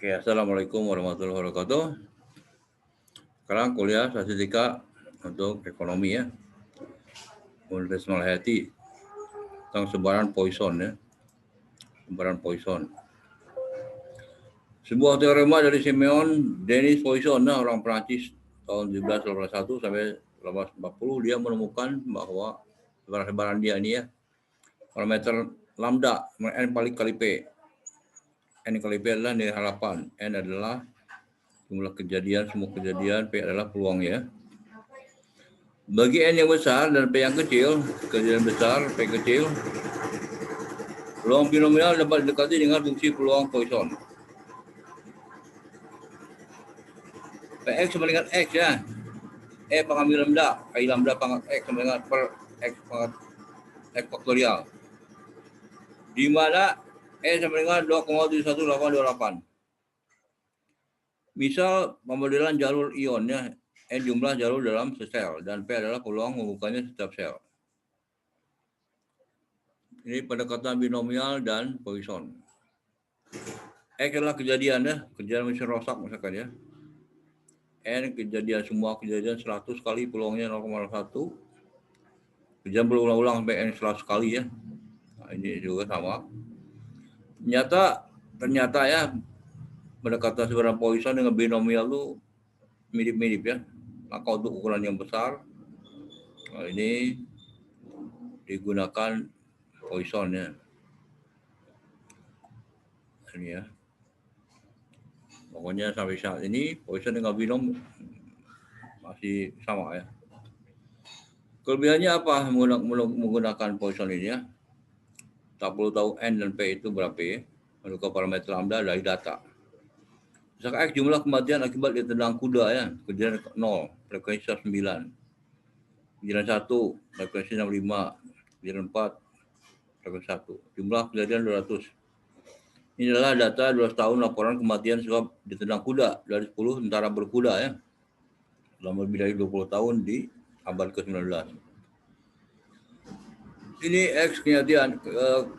Oke, Assalamualaikum warahmatullahi wabarakatuh. Sekarang kuliah statistika untuk ekonomi ya, Universitas Malahati tentang sebaran poison ya, sebaran poison. Sebuah teorema dari Simeon Denis Poisson, orang Prancis tahun 1781 sampai 1840, dia menemukan bahwa sebaran dia ini ya, parameter lambda n kali p. N kali p adalah nilai harapan, n adalah jumlah kejadian, semua kejadian, p adalah peluang ya. Bagi n yang besar dan p yang kecil, kejadian besar, p kecil, peluang binomial dapat didekati dengan fungsi peluang Poisson. Px sama dengan x ya. E pangkat lambda, kali lambda pangkat x sama dengan per x pangkat x faktorial. Di mana E sama dengan 2,71828. Misal pemodelan jalur ion ya, N jumlah jalur dalam sesel dan P adalah peluang membukanya setiap sel. Ini pendekatan binomial dan Poisson. X adalah kejadian ya, kejadian mesin rosak misalkan ya. N kejadian, semua kejadian 100 kali, peluangnya 0,1. Kejadian berulang-ulang sampai N 100 kali ya. Nah, ini juga sama. Ternyata ya, pendekatan sebaran Poisson dengan binomial itu mirip-mirip ya. Maka untuk ukuran yang besar, nah ini digunakan Poisson ya. Ini ya. Pokoknya sampai saat ini Poisson dengan binom masih sama ya. Kelebihannya apa menggunakan Poisson ini ya? Tak perlu tahu N dan P itu berapa ya. Menukar parameter lambda dari data. Misalkan X jumlah kematian akibat ditendang kuda ya. Kejadian 0, frekuensi 9. Kejadian 1, frekuensi 65. Kejadian 4, frekuensi 1. Jumlah kejadian 200. Ini adalah data 12 tahun laporan kematian sebab ditendang kuda dari 10 tentara berkuda ya. Selama lebih dari 20 tahun di abad ke-19. Ini X kenyataan,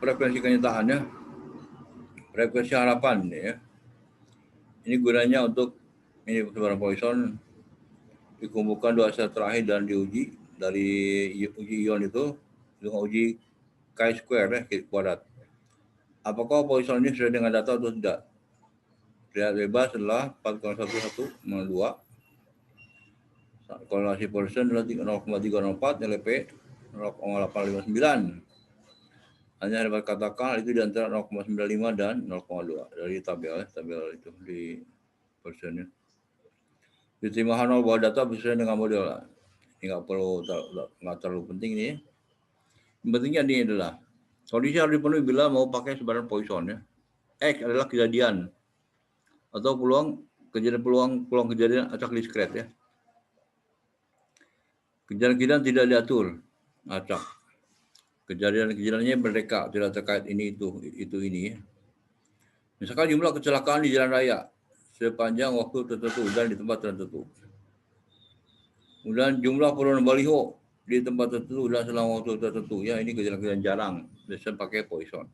frekuensi kenyataannya, frekuensi harapan ya. Ini gunanya untuk ini sebaran Poisson dikumpulkan dua sel terakhir dan diuji dari uji ion itu dengan uji chi-square ya, kuadrat. Apakah Poisson ini sesuai dengan data atau tidak? Lihat bebas adalah 4,11 2. Korelasi Poisson adalah 0,304, nilai P 0,859. Hanya dapat katakan itu di antara 0,95 dan 0,2 dari tabel itu di Poissonnya. Diterima Hanol bahwa data sesuai dengan model. Ini nggak terlalu penting ini. Yang pentingnya ini adalah kondisi harus dipenuhi bila mau pakai sebaran Poisson ya. X adalah kejadian atau peluang kejadian acak diskret ya. Kejadian tidak diatur acak. Kejadiannya berdeka, tidak terkait ini ini. Misalkan jumlah kecelakaan di jalan raya sepanjang waktu tertentu dan di tempat tertentu. Kemudian jumlah penurunan baliho di tempat tertentu dan selama waktu tertentu. Ya, ini kejadian jarang. Biasanya pakai Poisson.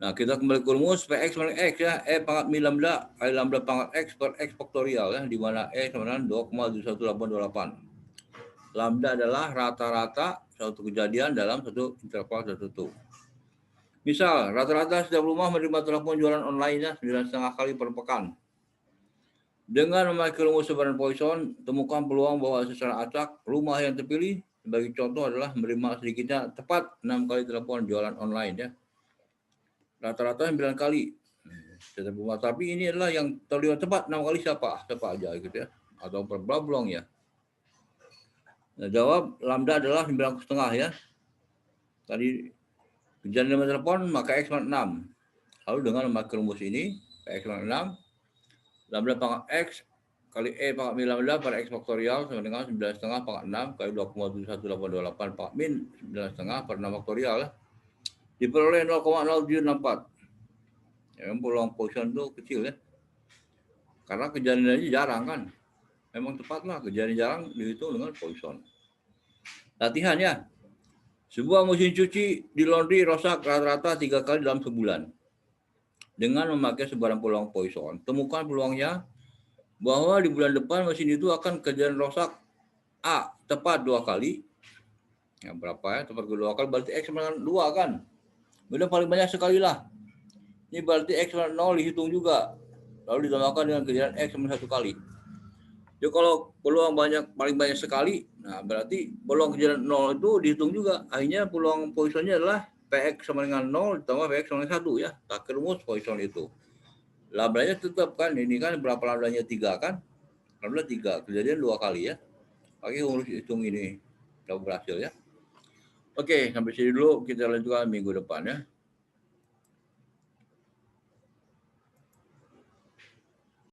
Nah, kita kembali ke rumus Px sama X ya. E pangkat mi lambda kali lambda pangkat X per X faktorial ya. Di mana E sama dengan 2,71828. Lambda adalah rata-rata suatu kejadian dalam satu interval tertentu. Misal, rata-rata setiap rumah menerima telepon jualan online 9,5 kali per pekan. Dengan memakai rumus sebaran Poisson, temukan peluang bahwa secara acak rumah yang terpilih sebagai contoh adalah menerima sedikitnya tepat 6 kali telepon jualan online ya. Rata-rata 9 kali. Setiap rumah, tapi ini adalah yang terlihat tepat 6 kali siapa aja gitu ya. Atau berapa ya. Nah, jawab lambda adalah 9,5 ya. Tadi kejadian nomor telepon maka X 6. Lalu dengan memakai rumus ini X 6, lambda pangkat X kali E pangkat min lambda pada X faktorial sama dengan 9,5 pangkat 6 kali 2,71828 pangkat min 9,5 per 6 faktorial ya. Diperoleh 0,0764. Ya, peluang Poisson itu kecil ya. Karena kejadiannya jarang kan. Memang tepatlah kejadian jarang dihitung dengan Poisson. Latihan ya. Sebuah mesin cuci di laundry rosak rata-rata 3 kali dalam sebulan. dengan memakai sebarang peluang Poisson. Temukan peluangnya bahwa di bulan depan mesin itu akan kejadian rosak A tepat 2 kali. Ya, berapa ya? Tepat 2 kali berarti X sama dengan 2 kan? Udah paling banyak sekali lah. Ini berarti X sama 0 dihitung juga. Lalu ditambahkan dengan kejadian X sama 1 kali. Jadi kalau peluang paling banyak sekali, nah berarti peluang kejadian 0 itu dihitung juga. Akhirnya peluang Poissonnya adalah PX sama dengan 0 ditambah PX sama dengan 1 ya. Pakai rumus Poisson itu. Labanya tetap kan, ini kan berapa labanya 3 kan? Laba 3, kejadian 2 kali ya. Pakai rumus hitung ini. Udah berhasil ya. Oke, sampai sini dulu. Kita lanjutkan minggu depan ya.